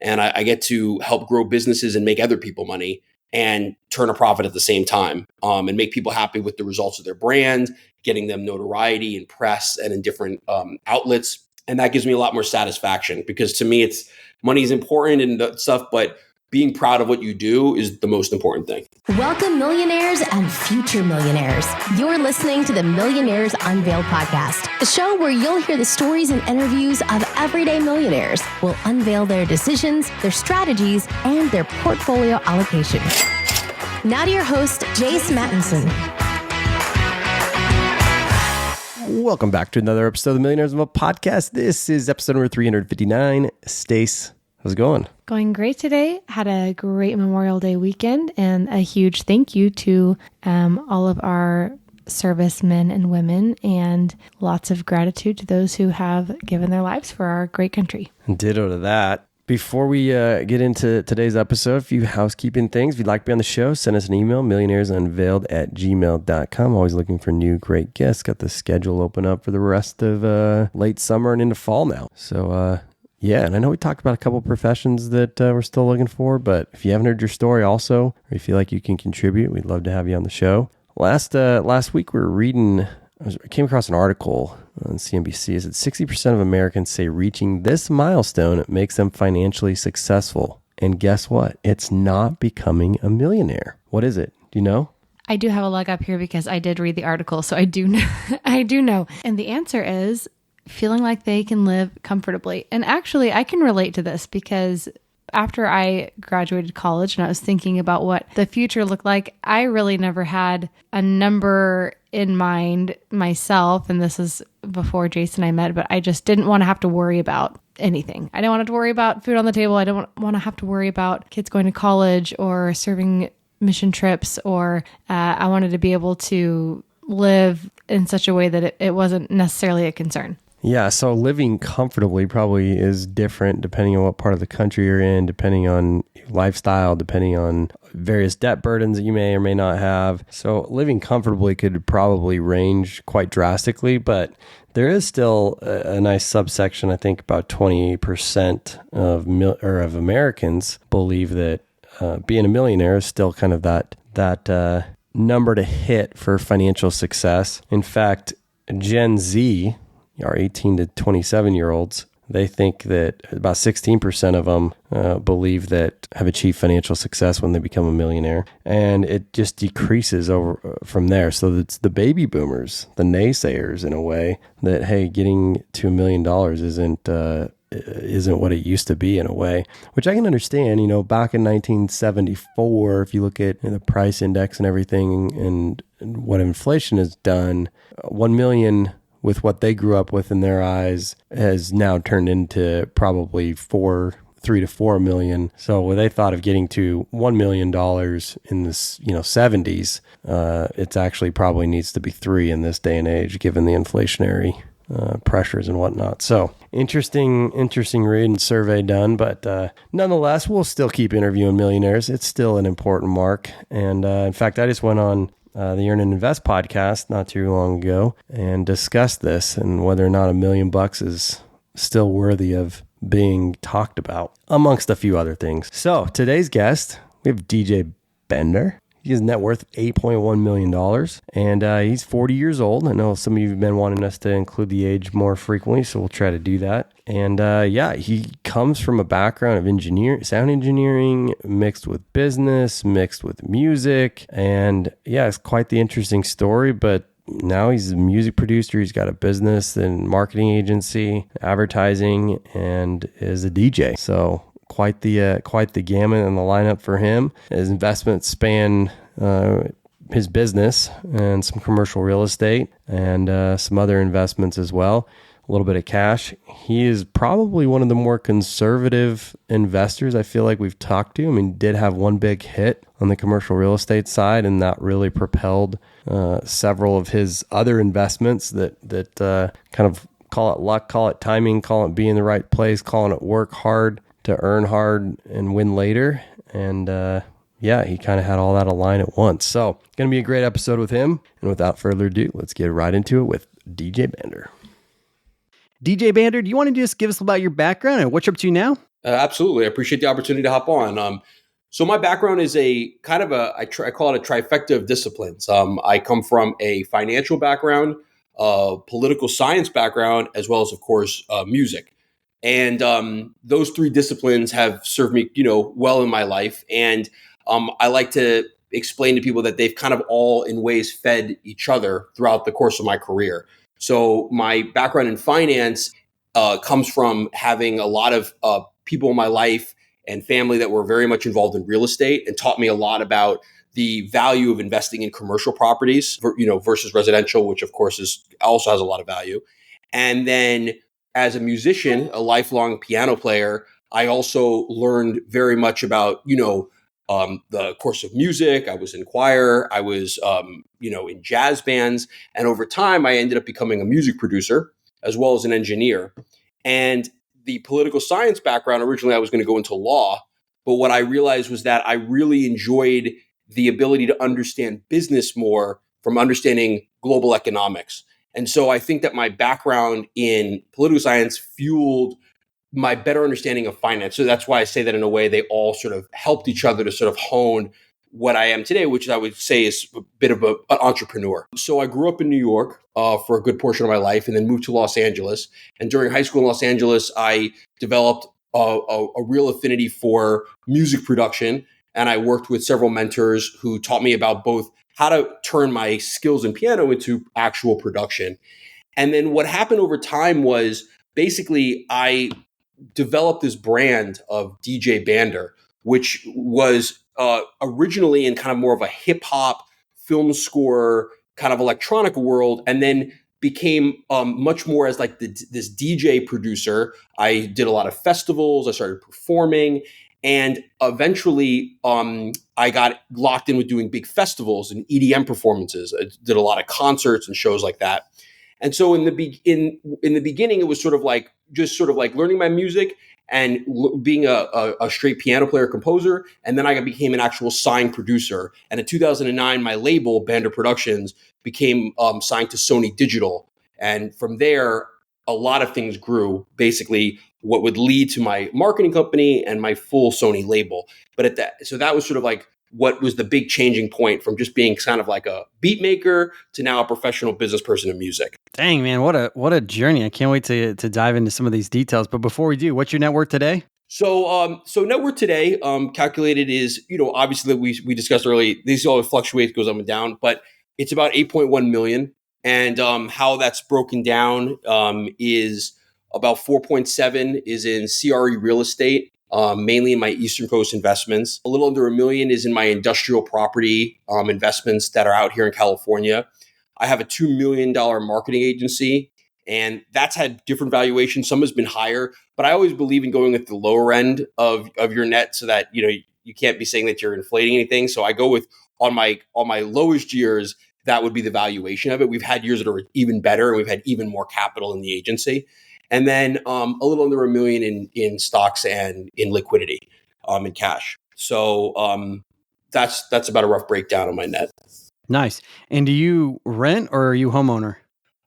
and I get to help grow businesses and make other people money and turn a profit at the same time, and make people happy with the results of their brand, getting them notoriety in press and in different outlets. And that gives me a lot more satisfaction, because to me, it's money is important and stuff, but being proud of what you do is the most important thing. Welcome, millionaires and future millionaires. You're listening to the Millionaires Unveiled podcast, a show where you'll hear the stories and interviews of everyday millionaires. We'll unveil their decisions, their strategies, and their portfolio allocation. Now to your host, Jace Mattinson. Welcome back to another episode of the Millionaires Unveiled podcast. This is episode number 359. Stace, how's it going? Going great today. Had a great Memorial Day weekend, and a huge thank you to all of our servicemen and women, and lots of gratitude to those who have given their lives for our great country. Ditto to that. Before we get into today's episode, a few housekeeping things. If you'd like to be on the show, send us an email, millionairesunveiled@gmail.com. Always looking for new great guests. Got the schedule open up for the rest of late summer and into fall now. So, yeah, and I know we talked about a couple of professions that we're still looking for, but if you haven't heard your story also, or you feel like you can contribute, we'd love to have you on the show. Last week we were reading, I came across an article on CNBC. Is that 60% of Americans say reaching this milestone makes them financially successful. And guess what? It's not becoming a millionaire. What is it? Do you know? I do have a leg up here because I did read the article, so I do know. I do know. And the answer is feeling like they can live comfortably. And actually, I can relate to this because after I graduated college and I was thinking about what the future looked like, I really never had a number in mind myself. And this is before Jason and I met, but I just didn't want to have to worry about anything. I didn't want to worry about food on the table. I don't want to have to worry about kids going to college or serving mission trips, or I wanted to be able to live in such a way that it wasn't necessarily a concern. Yeah, so living comfortably probably is different depending on what part of the country you're in, depending on lifestyle, depending on various debt burdens that you may or may not have. So living comfortably could probably range quite drastically, but there is still a nice subsection. I think about 20% of Americans believe that being a millionaire is still kind of that number to hit for financial success. In fact, Gen Z, our 18 to 27 year olds, they think that about 16% of them believe that have achieved financial success when they become a millionaire. And it just decreases over from there. So it's the baby boomers, the naysayers in a way, that, hey, getting to $1 million isn't what it used to be in a way, which I can understand. You know, back in 1974, if you look at the price index and everything and what inflation has done, 1 million with what they grew up with in their eyes has now turned into probably 3 to 4 million. So when they thought of getting to $1 million in this, 70s, it's actually probably needs to be 3 in this day and age, given the inflationary pressures and whatnot. So interesting read and survey done, but nonetheless, we'll still keep interviewing millionaires. It's still an important mark. And in fact, I just went on the Earn and Invest podcast not too long ago and discussed this and whether or not $1 million is still worthy of being talked about, amongst a few other things. So today's guest, we have DJ Bender. His net worth $8.1 million, and he's 40 years old. I know some of you have been wanting us to include the age more frequently, so we'll try to do that. And he comes from a background of sound engineering, mixed with business, mixed with music. And yeah, it's quite the interesting story, but now he's a music producer. He's got a business and marketing agency, advertising, and is a DJ. So quite the gamut and the lineup for him. His investments span his business and some commercial real estate and some other investments as well. A little bit of cash. He is probably one of the more conservative investors I feel like we've talked to. I mean, did have one big hit on the commercial real estate side, and that really propelled several of his other investments that kind of, call it luck, call it timing, call it being in the right place, calling it work hard to earn hard and win later. And he kind of had all that align at once. So going to be a great episode with him. And without further ado, let's get right into it with DJ Bender. DJ Bender, do you want to just give us about your background and what you're up to now? Absolutely. I appreciate the opportunity to hop on. So my background is a kind of I call it a trifecta of disciplines. I come from a financial background, political science background, as well as, of course, music. And those three disciplines have served me, well in my life. And I like to explain to people that they've kind of all in ways fed each other throughout the course of my career. So my background in finance comes from having a lot of people in my life and family that were very much involved in real estate and taught me a lot about the value of investing in commercial properties, versus residential, which of course is also has a lot of value. And then as a musician, a lifelong piano player, I also learned very much about, the course of music. I was in choir. I was, in jazz bands. And over time, I ended up becoming a music producer as well as an engineer. And the political science background, originally I was going to go into law, but what I realized was that I really enjoyed the ability to understand business more from understanding global economics. And so I think that my background in political science fueled my better understanding of finance. So that's why I say that in a way they all sort of helped each other to sort of hone what I am today, which I would say is a bit of an entrepreneur. So I grew up in New York for a good portion of my life and then moved to Los Angeles. And during high school in Los Angeles, I developed a real affinity for music production. And I worked with several mentors who taught me about both how to turn my skills in piano into actual production. And then what happened over time was basically I developed this brand of DJ Bander, which was originally in kind of more of a hip hop film score kind of electronic world, and then became much more as like this DJ producer. I did a lot of festivals. I started performing, and eventually I got locked in with doing big festivals and EDM performances. I did a lot of concerts and shows like that. And so in the beginning, it was sort of like just sort of like learning my music and being a straight piano player composer. And then I became an actual signed producer. And in 2009, my label, Bander Productions, became signed to Sony Digital. And from there, a lot of things grew, basically what would lead to my marketing company and my full Sony label. So that was sort of like what was the big changing point from just being kind of like a beat maker to now a professional business person in music. Dang, man, what a journey. I can't wait to dive into some of these details. But before we do, what's your net worth today? So net worth today, calculated is, obviously we discussed earlier, these all fluctuate, goes up and down, but it's about 8.1 million. And how that's broken down is about 4.7 is in CRE real estate, mainly in my Eastern Coast investments. A little under a million is in my industrial property investments that are out here in California. I have a $2 million marketing agency, and that's had different valuations. Some has been higher, but I always believe in going at the lower end of your net so that, you can't be saying that you're inflating anything. So I go with on my lowest years, that would be the valuation of it. We've had years that are even better, and we've had even more capital in the agency. And then a little under a million in stocks and in liquidity, in cash. So that's about a rough breakdown of my net. Nice. And do you rent or are you homeowner?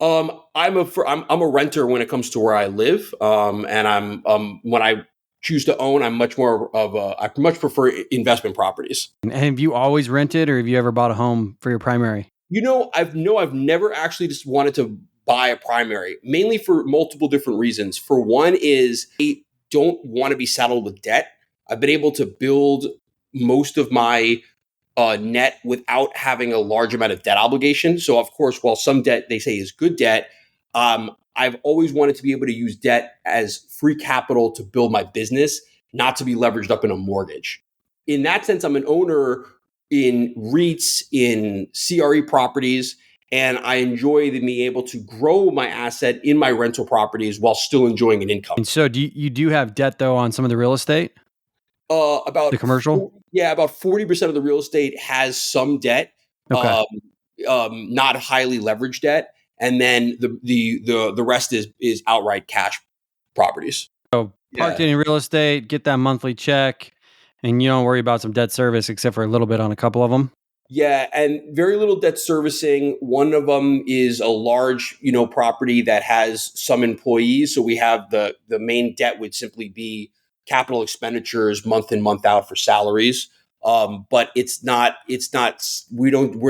I'm a renter when it comes to where I live. And I'm when I choose to own, I'm much more I much prefer investment properties. And have you always rented, or have you ever bought a home for your primary? I've never actually just wanted to buy a primary, mainly for multiple different reasons. For one is I don't want to be saddled with debt. I've been able to build most of my net without having a large amount of debt obligation. So of course, while some debt they say is good debt, I've always wanted to be able to use debt as free capital to build my business, not to be leveraged up in a mortgage. In that sense, I'm an owner in REITs, in CRE properties, and I enjoy being able to grow my asset in my rental properties while still enjoying an income. And so you do have debt though on some of the real estate? About the commercial? About 40% of the real estate has some debt, Okay. Not highly leveraged debt, and then the rest is outright cash properties. So parked any real estate, get that monthly check, and you don't worry about some debt service except for a little bit on a couple of them. Yeah, and very little debt servicing. One of them is a large, property that has some employees. So we have the main debt would simply be capital expenditures month in, month out for salaries. But we're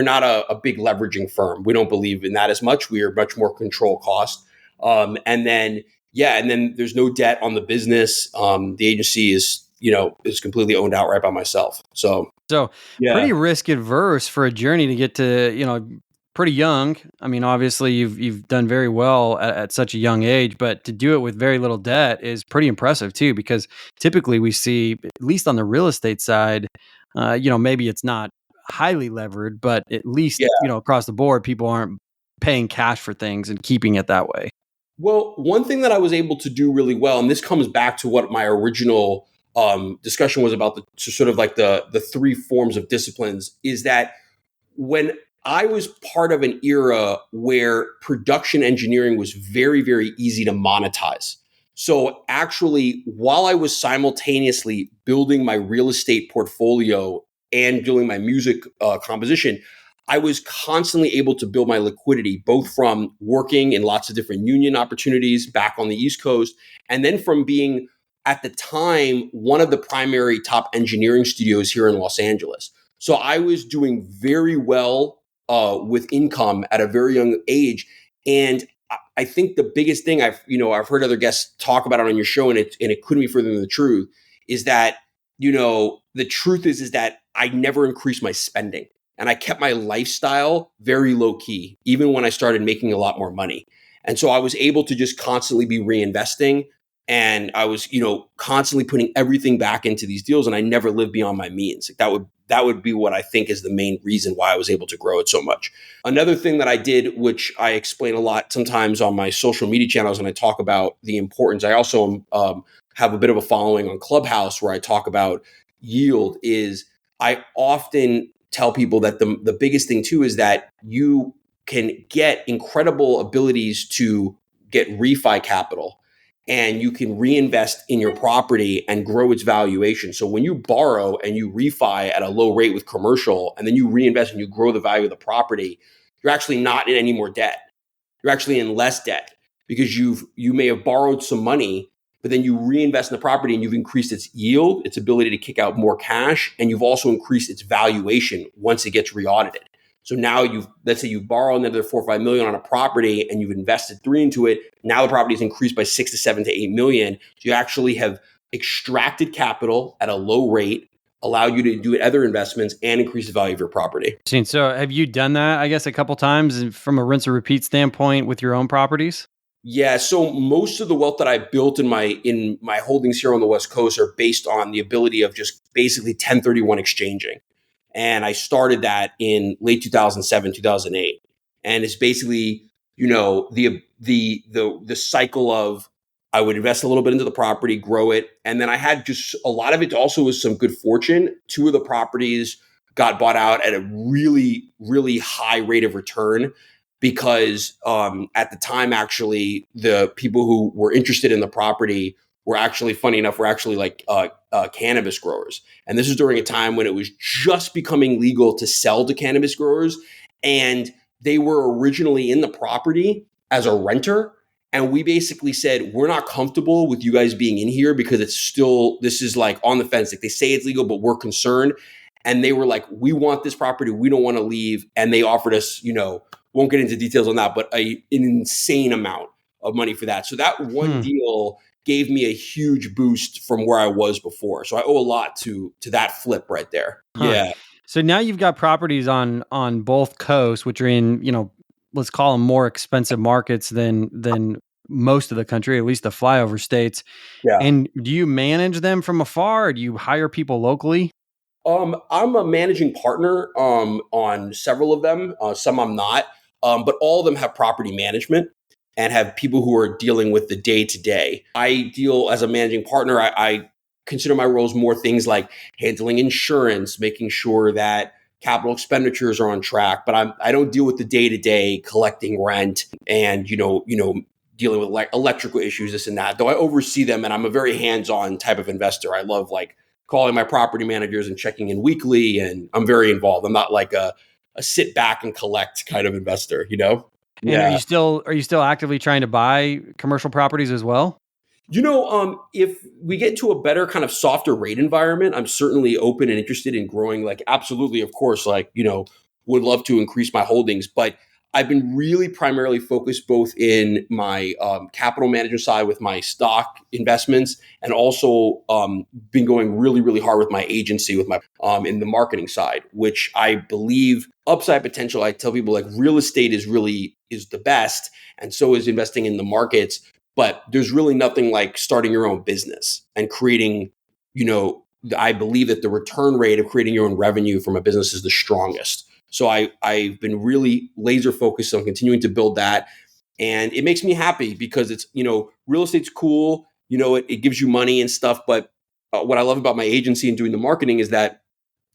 not a big leveraging firm. We don't believe in that as much. We are much more control cost. And then there's no debt on the business. The agency is completely owned outright by myself. So yeah. Pretty risk adverse for a journey to get to, pretty young. I mean, obviously you've done very well at such a young age, but to do it with very little debt is pretty impressive too, because typically we see, at least on the real estate side, maybe it's not highly levered, but at least, Yeah. across the board, people aren't paying cash for things and keeping it that way. Well, one thing that I was able to do really well, and this comes back to what my original discussion was about, the three forms of disciplines, is that when I was part of an era where production engineering was very, very easy to monetize. So actually, while I was simultaneously building my real estate portfolio and doing my music composition, I was constantly able to build my liquidity, both from working in lots of different union opportunities back on the East Coast, and then from being, at the time, one of the primary top engineering studios here in Los Angeles. So I was doing very well with income at a very young age. And I think the biggest thing I've heard other guests talk about it on your show, and it couldn't be further than the truth, is that, the truth is that I never increased my spending. And I kept my lifestyle very low key, even when I started making a lot more money. And so I was able to just constantly be reinvesting. And I was, constantly putting everything back into these deals, and I never lived beyond my means. That would be what I think is the main reason why I was able to grow it so much. Another thing that I did, which I explain a lot sometimes on my social media channels, and I talk about the importance. I also have a bit of a following on Clubhouse where I talk about yield. Is I often tell people that the biggest thing too is that you can get incredible abilities to get refi capital, and you can reinvest in your property and grow its valuation. So when you borrow and you refi at a low rate with commercial, and then you reinvest and you grow the value of the property, you're actually not in any more debt. You're actually in less debt, because you may have borrowed some money, but then you reinvest in the property and you've increased its yield, its ability to kick out more cash, and you've also increased its valuation once it gets re-audited. So now let's say you borrow another 4 or 5 million on a property and you've invested 3 into it. Now the property is increased by 6 to 7 to 8 million. So you actually have extracted capital at a low rate, allow you to do other investments and increase the value of your property. So have you done that, I guess, a couple times from a rinse or repeat standpoint with your own properties? Yeah, so most of the wealth that I built in my holdings here on the West Coast are based on the ability of just basically 1031 exchanging. And I started that in late 2007, 2008. And it's basically, the cycle of, I would invest a little bit into the property, grow it, and then I had just a lot of it also was some good fortune. 2 of the properties got bought out at a really, really high rate of return, because at the time, actually, the people who were interested in the property were actually, funny enough, were actually like cannabis growers. And this is during a time when it was just becoming legal to sell to cannabis growers. And they were originally in the property as a renter. And we basically said, we're not comfortable with you guys being in here, because this is like on the fence. Like, they say it's legal, but we're concerned. And they were like, we want this property. We don't want to leave. And they offered us, won't get into details on that, but an insane amount of money for that. So that one deal gave me a huge boost from where I was before. So I owe a lot to that flip right there. Huh. Yeah. So now you've got properties on both coasts, which are in, let's call them more expensive markets than most of the country, at least the flyover states. Yeah. And do you manage them from afar, or do you hire people locally? I'm a managing partner on several of them. Some I'm not, but all of them have property management and have people who are dealing with the day to day. I deal as a managing partner. I consider my roles more things like handling insurance, making sure that capital expenditures are on track. But I don't deal with the day to day collecting rent and dealing with like electrical issues, this and that. Though I oversee them, and I'm a very hands on type of investor. I love like calling my property managers and checking in weekly, and I'm very involved. I'm not like a sit back and collect kind of investor, And are you still actively trying to buy commercial properties as well? If we get to a better kind of softer rate environment, I'm certainly open and interested in growing. Like, absolutely, of course, would love to increase my holdings. But I've been really primarily focused both in my capital management side with my stock investments, and also been going really, really hard with my agency, with my in the marketing side, which I believe upside potential. I tell people like real estate is the best, and so is investing in the markets. But there's really nothing like starting your own business and creating, I believe that the return rate of creating your own revenue from a business is the strongest. So I've been really laser focused on continuing to build that. And it makes me happy because it's, real estate's cool, it gives you money and stuff. But what I love about my agency and doing the marketing is that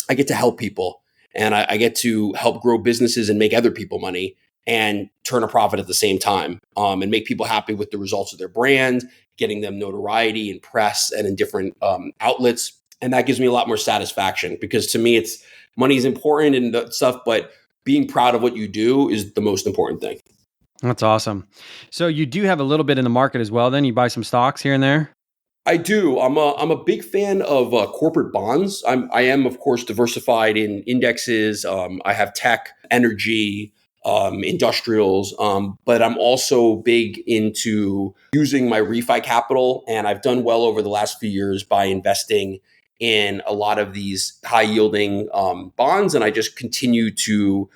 I get to help people, and I get to help grow businesses and make other people money and turn a profit at the same time, and make people happy with the results of their brand, getting them notoriety in press and in different outlets. And that gives me a lot more satisfaction, because to me, it's money is important and stuff, but being proud of what you do is the most important thing. That's awesome. So you do have a little bit in the market as well. Then you buy some stocks here and there. I do. I'm a big fan of corporate bonds. I am, of course, diversified in indexes. I have tech, energy, industrials, but I'm also big into using my refi capital, and I've done well over the last few years by investing in a lot of these high yielding bonds, and I just continue to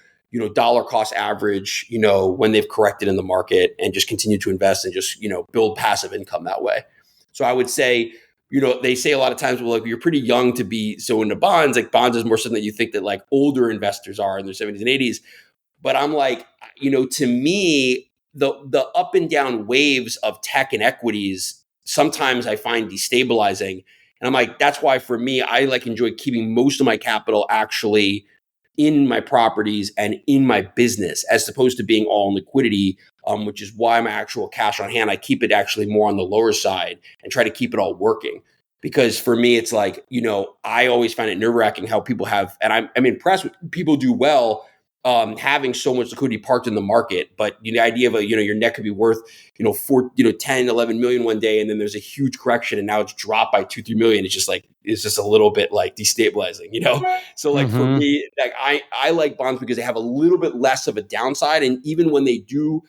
dollar cost average when they've corrected in the market, and just continue to invest and just build passive income that way. So I would say, they say a lot of times, well, like, you're pretty young to be so into bonds. Like, bonds is more something that you think that like older investors are in their 70s and 80s. But I'm like, to me, the up and down waves of tech and equities, sometimes I find destabilizing. And I'm like, that's why for me, I like enjoy keeping most of my capital actually in my properties and in my business, as opposed to being all in liquidity, which is why my actual cash on hand, I keep it actually more on the lower side and try to keep it all working. Because for me, it's like, I always find it nerve wracking how people have, and I'm impressed with people do well, having so much liquidity parked in the market. But the idea of your net could be worth, 10, 11 million one day, and then there's a huge correction and now it's dropped by 2, 3 million. It's just a little bit like destabilizing, So like for me, like I like bonds because they have a little bit less of a downside. And even when they do,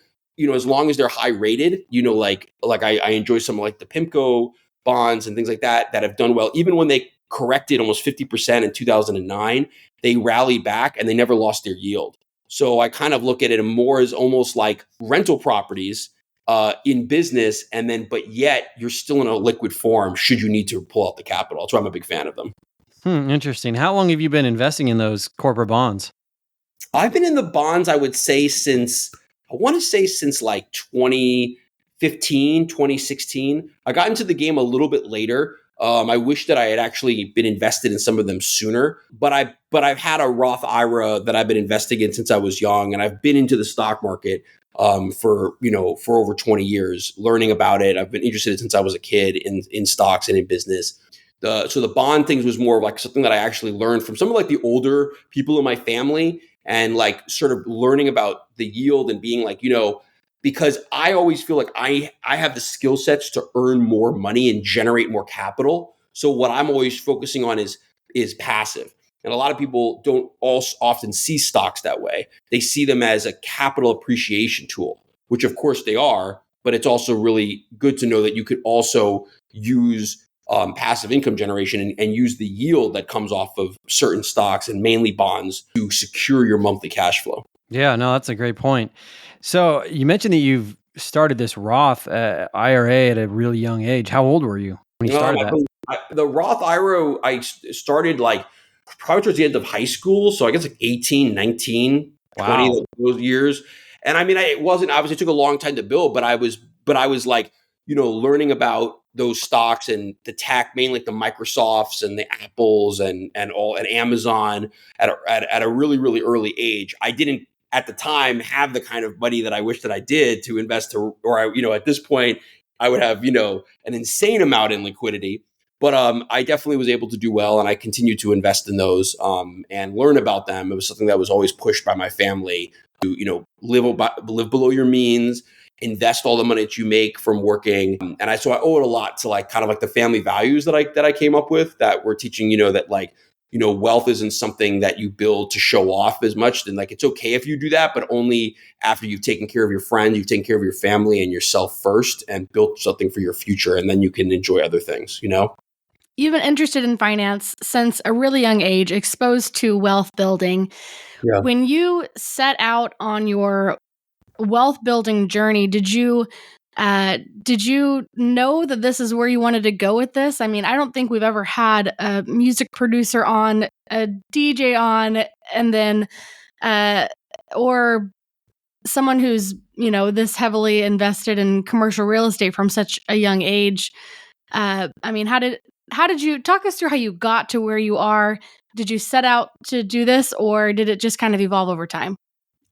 as long as they're high rated, I enjoy some like the PIMCO bonds and things like that have done well. Even when they corrected almost 50% in 2009, they rallied back and they never lost their yield. So I kind of look at it more as almost like rental properties in business, but yet you're still in a liquid form should you need to pull out the capital. That's why I'm a big fan of them. Interesting. How long have you been investing in those corporate bonds? I've been in the bonds, I would say, since like 2015, 2016. I got into the game a little bit later. I wish that I had actually been invested in some of them sooner, but I've had a Roth IRA that I've been investing in since I was young, and I've been into the stock market for over 20 years, learning about it. I've been interested since I was a kid in stocks and in business. So the bond things was more of like something that I actually learned from some of like the older people in my family, and like sort of learning about the yield and being like, because I always feel like I have the skill sets to earn more money and generate more capital. So what I'm always focusing on is passive. And a lot of people don't often see stocks that way. They see them as a capital appreciation tool, which of course they are, but it's also really good to know that you could also use passive income generation and use the yield that comes off of certain stocks and mainly bonds to secure your monthly cash flow. Yeah, no, that's a great point. So you mentioned that you've started this Roth IRA at a really young age. How old were you when you started that? The Roth IRA, I started like probably towards the end of high school. So I guess like 18, 19, Wow. 20, those years. And I mean, it wasn't, obviously it took a long time to build, but I was like, learning about those stocks and the tech, mainly like the Microsofts and the Apples and Amazon at a really, really early age. I didn't at the time have the kind of money that I wish that I did to invest at this point I would have, an insane amount in liquidity. But I definitely was able to do well, and I continued to invest in those and learn about them. It was something that was always pushed by my family to, live below your means invest all the money that you make from working. And so I owe it a lot to like kind of like the family values that I came up with, that we're teaching, that like, wealth isn't something that you build to show off as much. Then like, it's okay if you do that, but only after you've taken care of your friends, you've taken care of your family and yourself first, and built something for your future. And then you can enjoy other things, You've been interested in finance since a really young age, exposed to wealth building. Yeah. When you set out on your wealth building journey, did you know that this is where you wanted to go with this? I mean, I don't think we've ever had a music producer on, a DJ on, and then or someone who's, this heavily invested in commercial real estate from such a young age. I mean, how did you talk us through how you got to where you are? Did you set out to do this, or did it just kind of evolve over time?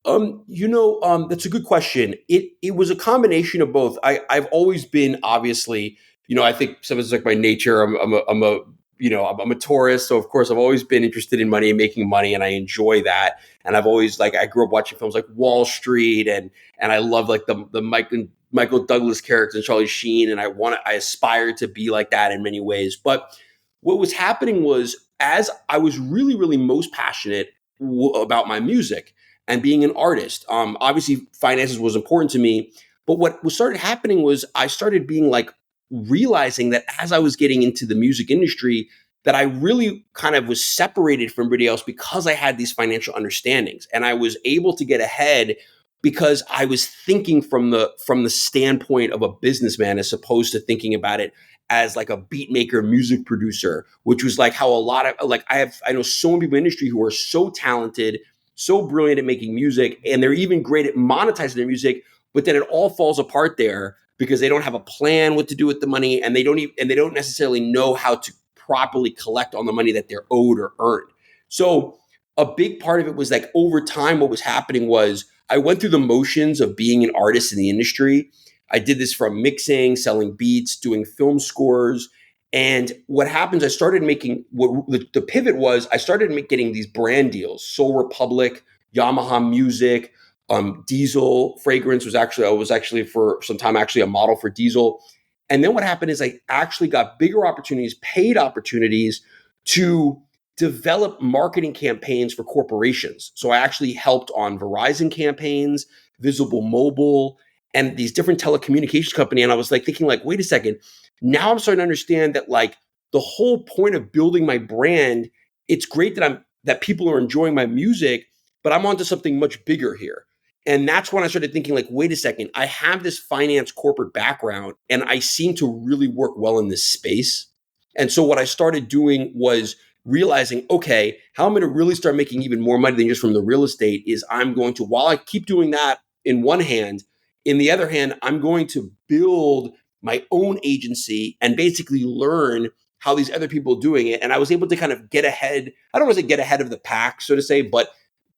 That's a good question. It was a combination of both. I've always been, obviously, I think sometimes like my nature. I'm a tourist, so of course I've always been interested in money and making money, and I enjoy that. And I've always I grew up watching films like Wall Street, and I love like the Michael Douglas character and Charlie Sheen, and I aspire to be like that in many ways. But what was happening was, as I was really, really most passionate about my music and being an artist, obviously finances was important to me. But what started happening was I started being realizing that as I was getting into the music industry, that I really kind of was separated from everybody else because I had these financial understandings, and I was able to get ahead because I was thinking from the standpoint of a businessman, as opposed to thinking about it as like a beat maker, music producer, which was like how a lot of I know so many people in the industry who are so talented, so brilliant at making music, and they're even great at monetizing their music, but then it all falls apart there because they don't have a plan what to do with the money, and they don't necessarily know how to properly collect on the money that they're owed or earned. So a big part of it was like, over time, what was happening was I went through the motions of being an artist in the industry. I did this from mixing, selling beats, doing film scores. And what happens, I started making, the pivot was, I started getting these brand deals. Soul Republic, Yamaha Music, Diesel Fragrance I was actually for some time actually a model for Diesel. And then what happened is I actually got bigger opportunities, paid opportunities, to develop marketing campaigns for corporations. So I actually helped on Verizon campaigns, Visible Mobile, and these different telecommunications company. And I was thinking wait a second, now I'm starting to understand that the whole point of building my brand, it's great that people are enjoying my music, but I'm onto something much bigger here. And that's when I started thinking wait a second, I have this finance corporate background, and I seem to really work well in this space. And so what I started doing was realizing, okay, how I'm going to really start making even more money than just from the real estate is I'm going to, while I keep doing that in one hand, in the other hand, I'm going to build my own agency and basically learn how these other people are doing it. And I was able to kind of get ahead. I don't want to say get ahead of the pack, so to say, but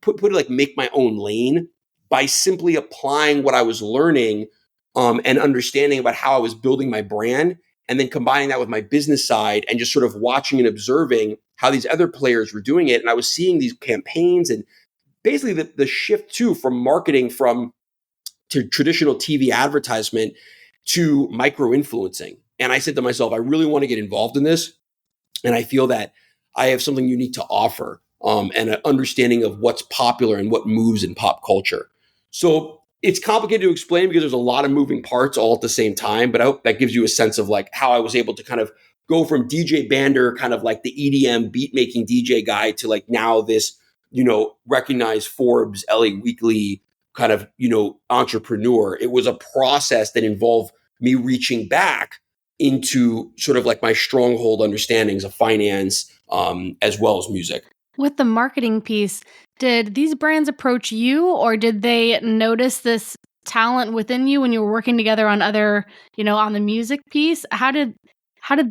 put it make my own lane by simply applying what I was learning and understanding about how I was building my brand, and then combining that with my business side and just sort of watching and observing how these other players were doing it. And I was seeing these campaigns and basically the shift too from marketing to traditional TV advertisement to micro influencing. And I said to myself, I really want to get involved in this. And I feel that I have something unique to offer, and an understanding of what's popular and what moves in pop culture. So it's complicated to explain because there's a lot of moving parts all at the same time, but I hope that gives you a sense of how I was able to kind of go from DJ Bander, kind of the EDM beat making DJ guy, to now this, recognized Forbes, LA Weekly kind of, entrepreneur. It was a process that involved me reaching back into sort of my stronghold understandings of finance, as well as music. With the marketing piece, did these brands approach you, or did they notice this talent within you when you were working together on other, on the music piece? How did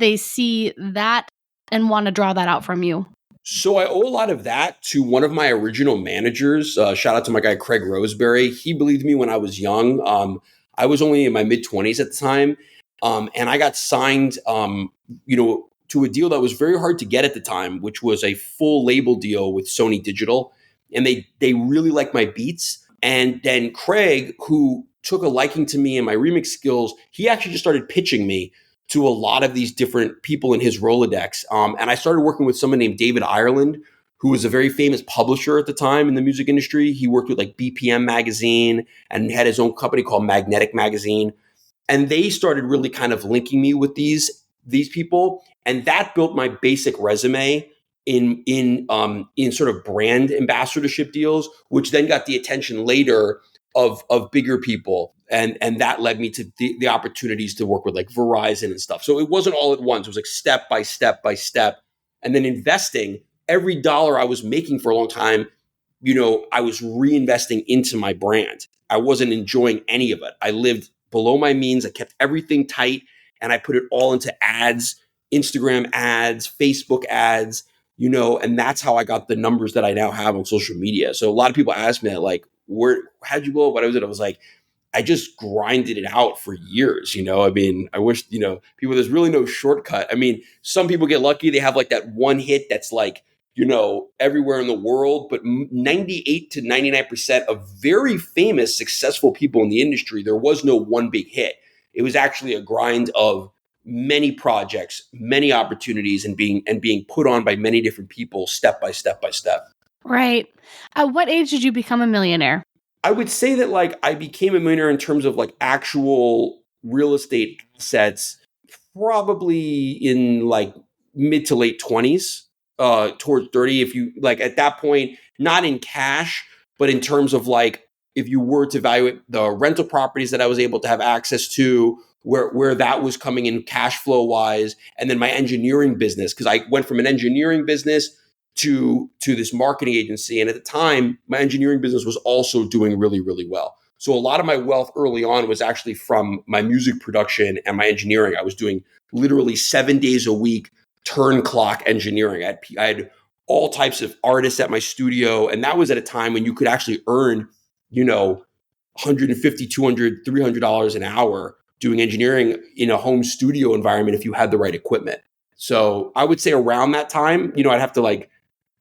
they see that and want to draw that out from you? So I owe a lot of that to one of my original managers. Shout out to my guy, Craig Roseberry. He believed me when I was young. I was only in my mid-20s at the time. And I got signed, to a deal that was very hard to get at the time, which was a full label deal with Sony Digital. And they really liked my beats. And then Craig, who took a liking to me and my remix skills, he actually just started pitching me to a lot of these different people in his Rolodex. And I started working with someone named David Ireland, who was a very famous publisher at the time in the music industry. He worked with like BPM magazine and had his own company called Magnetic Magazine. And they started really kind of linking me with these people, and that built my basic resume in sort of brand ambassadorship deals, which then got the attention later of bigger people, and that led me to the opportunities to work with like Verizon and stuff. So it wasn't all at once; it was like step by step by step, and then investing every dollar I was making for a long time. I was reinvesting into my brand. I wasn't enjoying any of it. I lived below my means. I kept everything tight, and I put it all into ads, Instagram ads, Facebook ads, and that's how I got the numbers that I now have on social media. So a lot of people ask me that, like, how'd you blow up? What was it? I was like, I just grinded it out for years. I mean, I wish, people, there's really no shortcut. I mean, some people get lucky. They have like that one hit that's like, everywhere in the world, but 98 to 99% of very famous, successful people in the industry, there was no one big hit. It was actually a grind of many projects, many opportunities, and being put on by many different people, step by step by step. Right. At what age did you become a millionaire? I would say that like I became a millionaire in terms of like actual real estate assets, probably in like mid to late 20s, towards 30. If you like at that point, not in cash, but in terms of like if you were to evaluate the rental properties that I was able to have access to, where that was coming in cash flow wise, and then my engineering business, because I went from an engineering business to this marketing agency. And at the time, my engineering business was also doing really, really well. So a lot of my wealth early on was actually from my music production and my engineering. I was doing literally 7 days a week, turn clock engineering. I had all types of artists at my studio. And that was at a time when you could actually earn, $150, $200, $300 an hour doing engineering in a home studio environment if you had the right equipment. So I would say around that time, I'd have to like,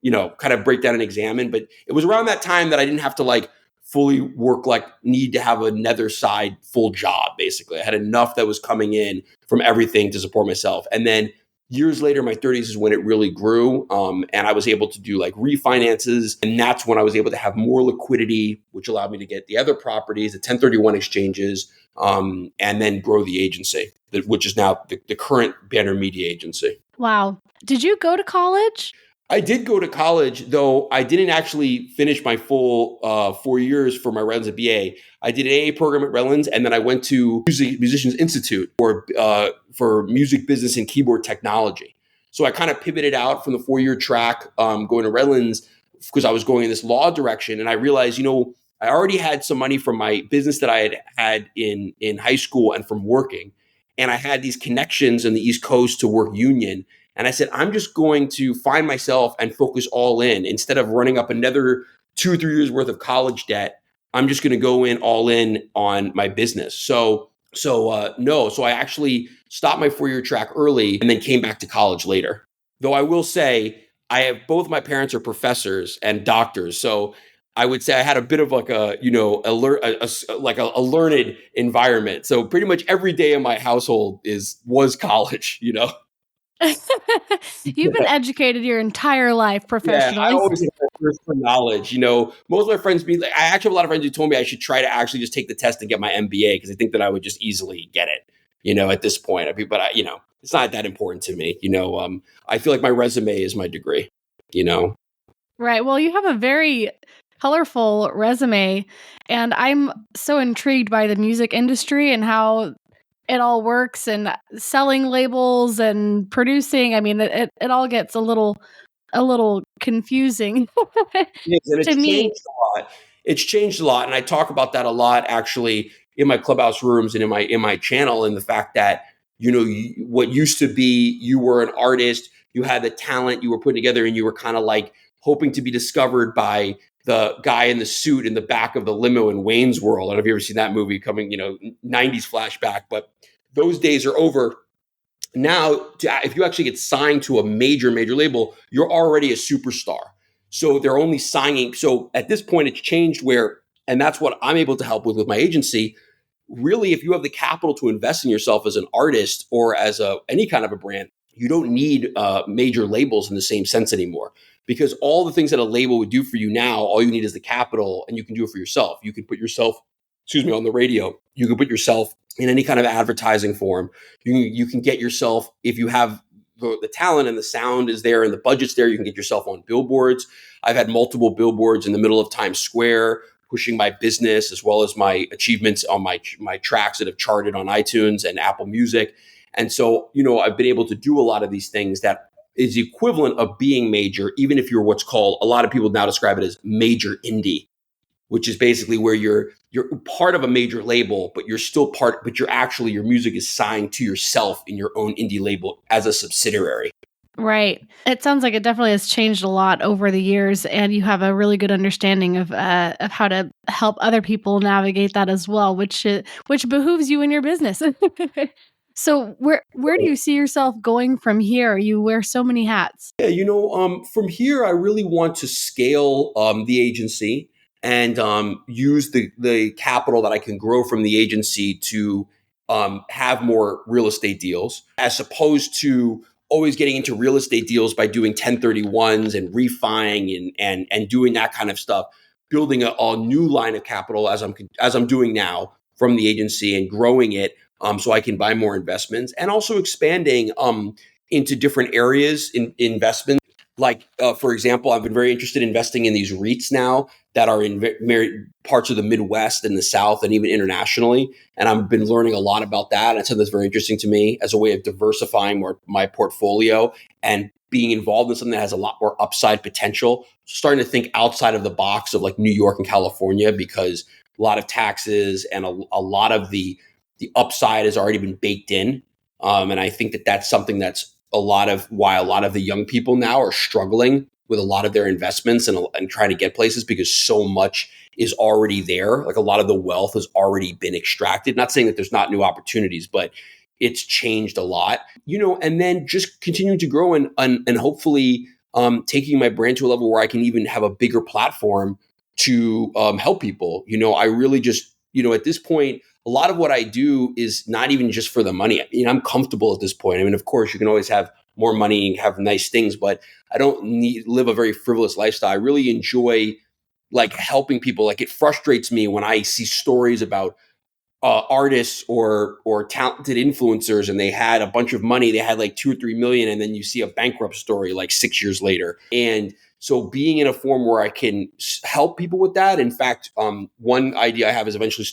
kind of break down and examine. But it was around that time that I didn't have to like fully work, like need to have another side full job. Basically, I had enough that was coming in from everything to support myself. And then years later, my 30s is when it really grew. And I was able to do like refinances. And that's when I was able to have more liquidity, which allowed me to get the other properties, the 1031 exchanges, and then grow the agency, which is now the current Banner Media Agency. Wow. Did you go to college? I did go to college, though I didn't actually finish my full 4 years for my Redlands BA. I did an AA program at Redlands, and then I went to Musicians Institute for music business and keyboard technology. So I kind of pivoted out from the 4-year track going to Redlands because I was going in this law direction. And I realized, I already had some money from my business that I had in high school and from working. And I had these connections in the East Coast to work union. And I said, I'm just going to find myself and focus all in. Instead of running up another 2 or 3 years worth of college debt, I'm just going to go in all in on my business. So I actually stopped my 4-year track early and then came back to college later. Though I will say, I have both my parents are professors and doctors. So I would say I had a bit of like a learned environment. So pretty much every day in my household was college, You've been educated your entire life professionally. Yeah, I always have a thirst for knowledge. Most of my friends I actually have a lot of friends who told me I should try to actually just take the test and get my MBA because I think that I would just easily get it, at this point. But it's not that important to me. I feel like my resume is my degree, Right. Well, you have a very colorful resume, and I'm so intrigued by the music industry and how it all works, and selling labels and producing. I mean, it all gets a little confusing to me. It's changed a lot, and I talk about that a lot actually in my clubhouse rooms and in my channel, and the fact that what used to be you were an artist, you had the talent, you were putting together, and you were kind of like hoping to be discovered by the guy in the suit in the back of the limo in Wayne's World. I don't know if you've ever seen that movie coming, 90s flashback, but those days are over. Now, if you actually get signed to a major label, you're already a superstar. So they're only signing. So at this point, it's changed where And that's what I'm able to help with my agency. Really, if you have the capital to invest in yourself as an artist or as any kind of a brand, you don't need major labels in the same sense anymore. Because all the things that a label would do for you now, all you need is the capital, and you can do it for yourself. You can put yourself, on the radio. You can put yourself in any kind of advertising form. You can get yourself, if you have the talent and the sound is there and the budget's there, you can get yourself on billboards. I've had multiple billboards in the middle of Times Square, pushing my business as well as my achievements on my tracks that have charted on iTunes and Apple Music. And so, I've been able to do a lot of these things that is the equivalent of being major, even if you're what's called, a lot of people now describe it as major indie, which is basically where you're part of a major label, but you're still part, but your music is signed to yourself in your own indie label as a subsidiary. Right. It sounds like it definitely has changed a lot over the years, and you have a really good understanding of how to help other people navigate that as well, which behooves you in your business. So where do you see yourself going from here? You wear so many hats. Yeah, from here, I really want to scale the agency and use the capital that I can grow from the agency to have more real estate deals, as opposed to always getting into real estate deals by doing 1031s and refining and doing that kind of stuff. Building a new line of capital as I'm doing now from the agency and growing it, so I can buy more investments, and also expanding into different areas in investment. Like, for example, I've been very interested in investing in these REITs now that are in parts of the Midwest and the South and even internationally. And I've been learning a lot about that. And so that's very interesting to me as a way of diversifying my portfolio and being involved in something that has a lot more upside potential. Starting to think outside of the box of like New York and California, because a lot of taxes and a lot of the upside has already been baked in. And I think that that's something that's why a lot of the young people now are struggling with a lot of their investments and trying to get places, because so much is already there. Like, a lot of the wealth has already been extracted. Not saying that there's not new opportunities, but it's changed a lot, and then just continuing to grow and hopefully taking my brand to a level where I can even have a bigger platform to help people. I really just, at this point, a lot of what I do is not even just for the money. I'm comfortable at this point. I mean, of course, you can always have more money and have nice things, but I don't live a very frivolous lifestyle. I really enjoy like helping people. Like, it frustrates me when I see stories about artists or talented influencers, and they had a bunch of money. They had like 2 or 3 million, and then you see a bankrupt story like 6 years later. And so being in a form where I can help people with that. In fact, one idea I have is eventually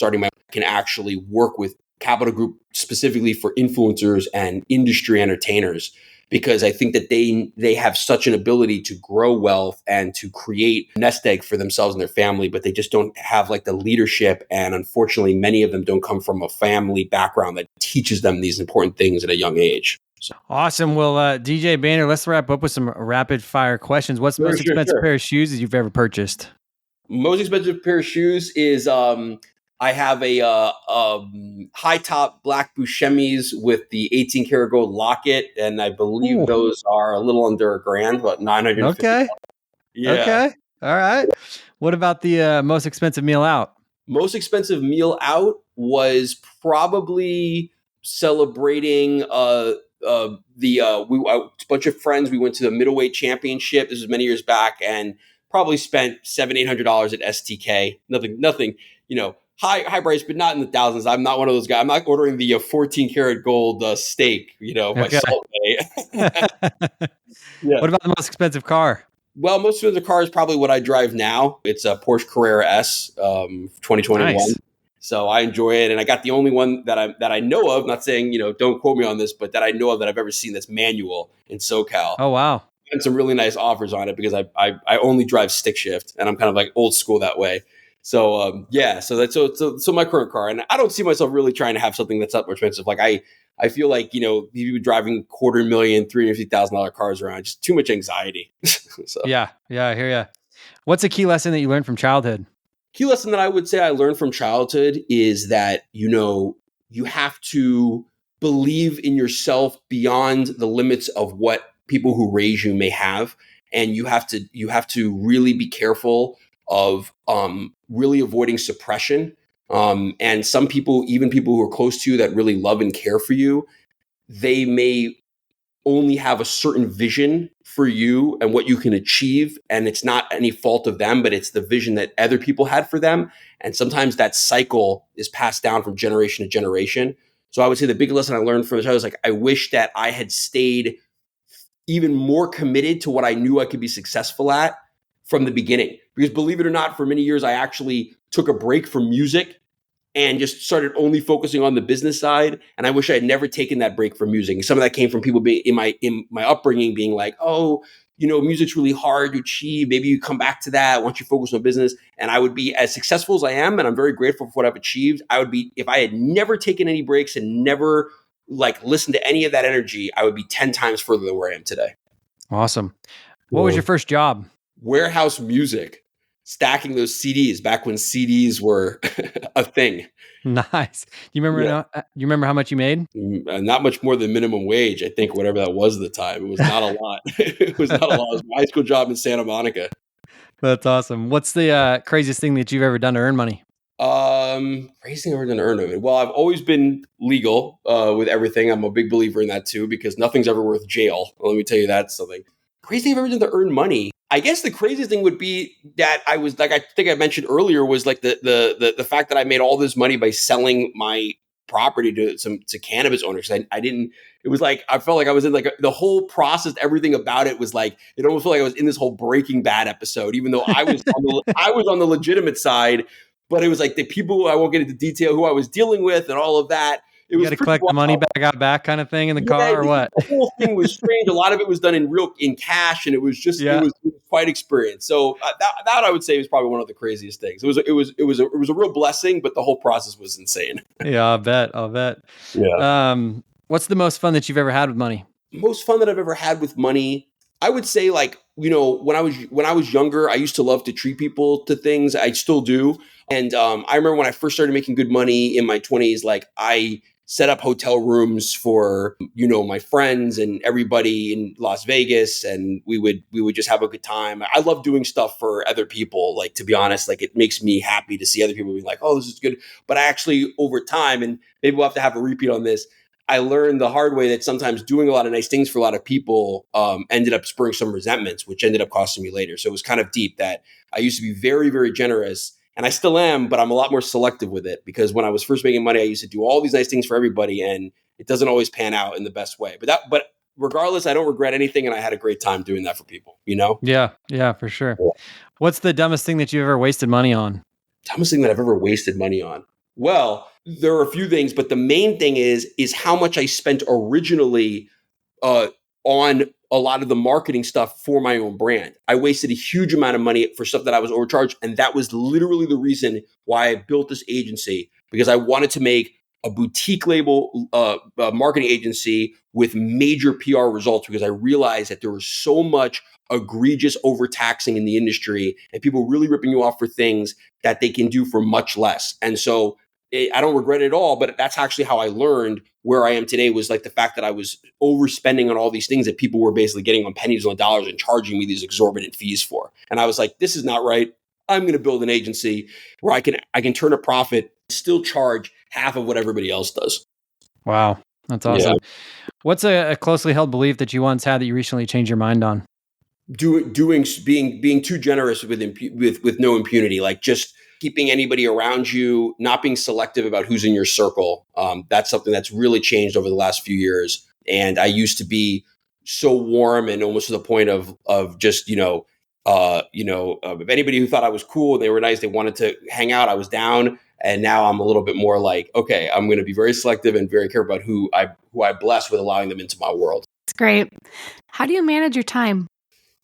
can actually work with Capital Group specifically for influencers and industry entertainers, because I think that they have such an ability to grow wealth and to create a nest egg for themselves and their family, but they just don't have like the leadership. And unfortunately, many of them don't come from a family background that teaches them these important things at a young age. So. Awesome. Well, DJ Banner, let's wrap up with some rapid fire questions. What's the most expensive pair of shoes that you've ever purchased? Most expensive pair of shoes is I have a high top black Buscemi's with the 18 karat gold locket, and I believe those are a little under $1,000, about $950. Okay. Yeah. Okay. All right. What about the most expensive meal out? Most expensive meal out was probably celebrating a bunch of friends. We went to the middleweight championship. This was many years back, and probably spent $700-800 at STK. Nothing. High price, but not in the thousands. I'm not one of those guys. I'm not ordering the 14 karat gold steak, myself. Yeah. What about the most expensive car? Well, most expensive car is probably what I drive now. It's a Porsche Carrera S 2021. Nice. So I enjoy it. And I got the only one that I know of, not saying, don't quote me on this, but that I know of that I've ever seen that's manual in SoCal. Oh, wow. And some really nice offers on it, because I only drive stick shift, and I'm kind of like old school that way. So so my current car, and I don't see myself really trying to have something that's up more expensive. Like I feel like you driving $250,000, $350,000 cars around, just too much anxiety. So. Yeah, I hear you. What's a key lesson that you learned from childhood? Key lesson that I would say I learned from childhood is that you have to believe in yourself beyond the limits of what people who raise you may have, and you have to really be careful of really avoiding suppression. And some people, even people who are close to you that really love and care for you, they may only have a certain vision for you and what you can achieve. And it's not any fault of them, but it's the vision that other people had for them. And sometimes that cycle is passed down from generation to generation. So I would say the big lesson I learned from this, I was like, I wish that I had stayed even more committed to what I knew I could be successful at from the beginning. Because believe it or not, for many years, I actually took a break from music and just started only focusing on the business side. And I wish I had never taken that break from music. Some of that came from people being in my upbringing being like, oh, music's really hard to achieve. Maybe you come back to that once you focus on business. And I would be as successful as I am, and I'm very grateful for what I've achieved. I would be, if I had never taken any breaks and never listened to any of that energy, I would be 10 times further than where I am today. Awesome. What was your first job? Warehouse music, stacking those CDs back when CDs were a thing. Nice. You remember? You remember how much you made? Not much more than minimum wage, I think, whatever that was at the time. It was not a lot. It was not a lot. It was my high school job in Santa Monica. That's awesome. What's the craziest thing that you've ever done to earn money? Craziest thing I've ever done to earn money. Well, I've always been legal with everything. I'm a big believer in that too, because nothing's ever worth jail. Let me tell you that something. Crazy thing I've ever done to earn money. I guess the craziest thing would be that I was like, I think I mentioned earlier, was like the fact that I made all this money by selling my property to cannabis owners. I didn't. It was like I felt like I was in like the whole process. Everything about it was like it almost felt like I was in this whole Breaking Bad episode, even though I was I was on the legitimate side. But it was like the people, I won't get into detail, who I was dealing with and all of that. You got to collect the money back kind of thing in the car, or what? The whole thing was strange. A lot of it was done in cash, and it was just it was quite experience. So that I would say was probably one of the craziest things. It was a real blessing, but the whole process was insane. Yeah, I'll bet. Yeah. What's the most fun that you've ever had with money? Most fun that I've ever had with money, I would say, when I was younger, I used to love to treat people to things. I still do. And I remember when I first started making good money in my 20s, I set up hotel rooms for, my friends and everybody in Las Vegas. And we would just have a good time. I love doing stuff for other people. To be honest, it makes me happy to see other people being like, oh, this is good. But I actually, over time, and maybe we'll have to have a repeat on this, I learned the hard way that sometimes doing a lot of nice things for a lot of people ended up spurring some resentments, which ended up costing me later. So it was kind of deep that I used to be very, very generous. And I still am, but I'm a lot more selective with it, because when I was first making money, I used to do all these nice things for everybody, and it doesn't always pan out in the best way. But regardless, I don't regret anything, and I had a great time doing that for people. Yeah, for sure. Yeah. What's the dumbest thing that you ever wasted money on? Dumbest thing that I've ever wasted money on. Well, there are a few things, but the main thing is how much I spent originally on a lot of the marketing stuff for my own brand. I wasted a huge amount of money for stuff that I was overcharged. And that was literally the reason why I built this agency, because I wanted to make a boutique label marketing agency with major PR results, because I realized that there was so much egregious overtaxing in the industry and people really ripping you off for things that they can do for much less. And so I don't regret it at all, but that's actually how I learned where I am today, was the fact that I was overspending on all these things that people were basically getting on pennies on dollars and charging me these exorbitant fees for. And I was like, this is not right. I'm going to build an agency where I can turn a profit, still charge half of what everybody else does. Wow. That's awesome. Yeah. What's a closely held belief that you once had that you recently changed your mind on? Being too generous with no impunity, just keeping anybody around you, not being selective about who's in your circle. That's something that's really changed over the last few years. And I used to be so warm and almost to the point of just, if anybody who thought I was cool and they were nice, they wanted to hang out, I was down. And now I'm a little bit more like, okay, I'm going to be very selective and very careful about who I bless with allowing them into my world. It's great. How do you manage your time?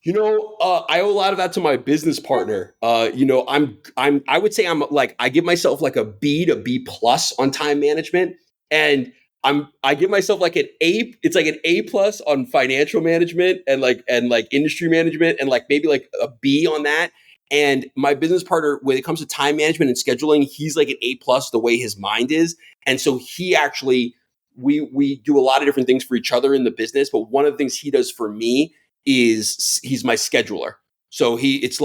I owe a lot of that to my business partner. I would say I give myself a B to B plus on time management. And I give myself an A. It's an A plus on financial management and industry management, and maybe a B on that. And my business partner, when it comes to time management and scheduling, he's an A plus the way his mind is. And so he actually, we do a lot of different things for each other in the business. But one of the things he does for me is he's my scheduler. So it's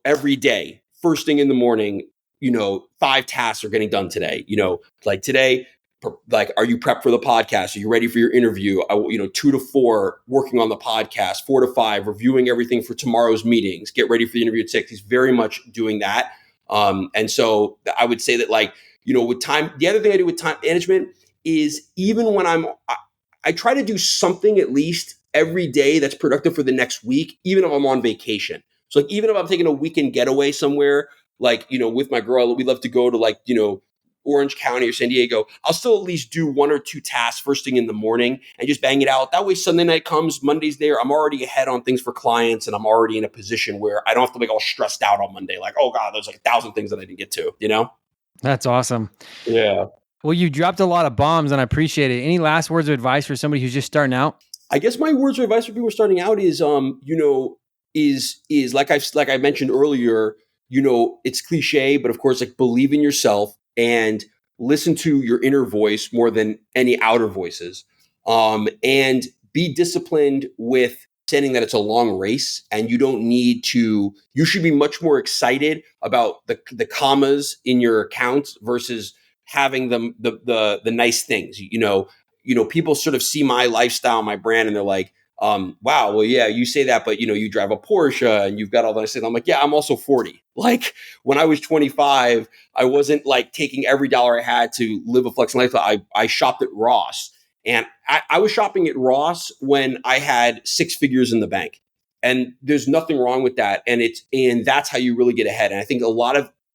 every day, first thing in the morning, 5 tasks are getting done today. Like today, like, are you prepped for the podcast? Are you ready for your interview? 2 to 4 working on the podcast, 4 to 5 reviewing everything for tomorrow's meetings. Get ready for the interview at 6. He's very much doing that. And so I would say that, like, with time, the other thing I do with time management is, even when I try to do something at least every day that's productive for the next week, even if I'm on vacation. So, like, even if I'm taking a weekend getaway somewhere, like, with my girl, we love to go to, like, Orange County or San Diego, I'll still at least do 1 or 2 tasks first thing in the morning and just bang it out. That way, Sunday night comes, Monday's there, I'm already ahead on things for clients, and I'm already in a position where I don't have to be all stressed out on Monday. Like, oh God, there's like 1,000 things that I didn't get to, That's awesome. Yeah. Well, you dropped a lot of bombs, and I appreciate it. Any last words of advice for somebody who's just starting out? I guess my words of advice for people starting out is, is like I mentioned earlier, it's cliche, but of course, like, believe in yourself and listen to your inner voice more than any outer voices. And be disciplined with understanding that it's a long race, and you should be much more excited about the commas in your account versus having the nice things. People sort of see my lifestyle, my brand, and they're like, wow, well, yeah, you say that, but you drive a Porsche and you've got all that stuff. I'm like, yeah, I'm also 40. Like, when I was 25, I wasn't like taking every dollar I had to live a flexing lifestyle. I shopped at Ross, and I was shopping at Ross when I had 6 figures in the bank, and there's nothing wrong with that. And that's how you really get ahead. And I think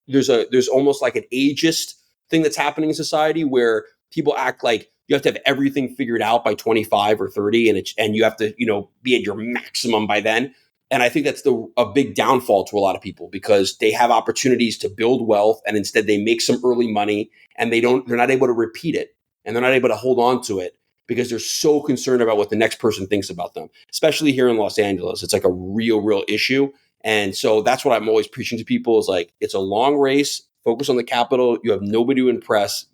there's almost like an ageist thing that's happening in society where people act like you have to have everything figured out by 25 or 30, and you have to, be at your maximum by then. And I think that's a big downfall to a lot of people, because they have opportunities to build wealth, and instead they make some early money, and they're not able to repeat it, and they're not able to hold on to it because they're so concerned about what the next person thinks about them, especially here in Los Angeles. It's like a real issue. And so that's what I'm always preaching to people, is like, it's a long race, focus on the capital. You have nobody to impress,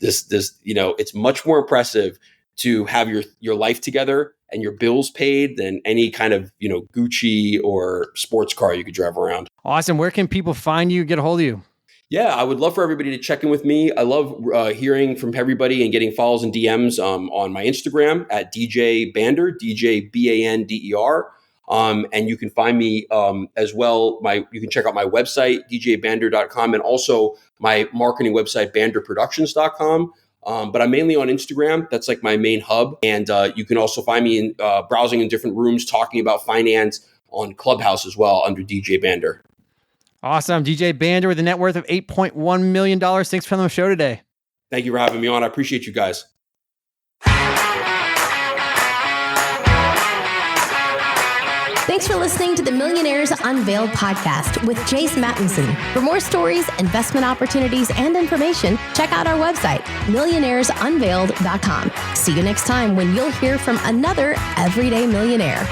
it's much more impressive to have your life together and your bills paid than any kind of, Gucci or sports car you could drive around. Awesome. Where can people find you, get a hold of you? Yeah, I would love for everybody to check in with me. I love hearing from everybody and getting follows and DMs on my Instagram at DJ Bander, DJ BANDER. And you can find me as well. You can check out my website, djbander.com, and also my marketing website, banderproductions.com. But I'm mainly on Instagram. That's like my main hub. And you can also find me in browsing in different rooms talking about finance on Clubhouse as well under DJ Bander. Awesome. DJ Bander with a net worth of $8.1 million. Thanks for coming on the show today. Thank you for having me on. I appreciate you guys. Thanks for listening to the Millionaires Unveiled podcast with Jace Mattinson. For more stories, investment opportunities, and information, check out our website, millionairesunveiled.com. See you next time when you'll hear from another everyday millionaire.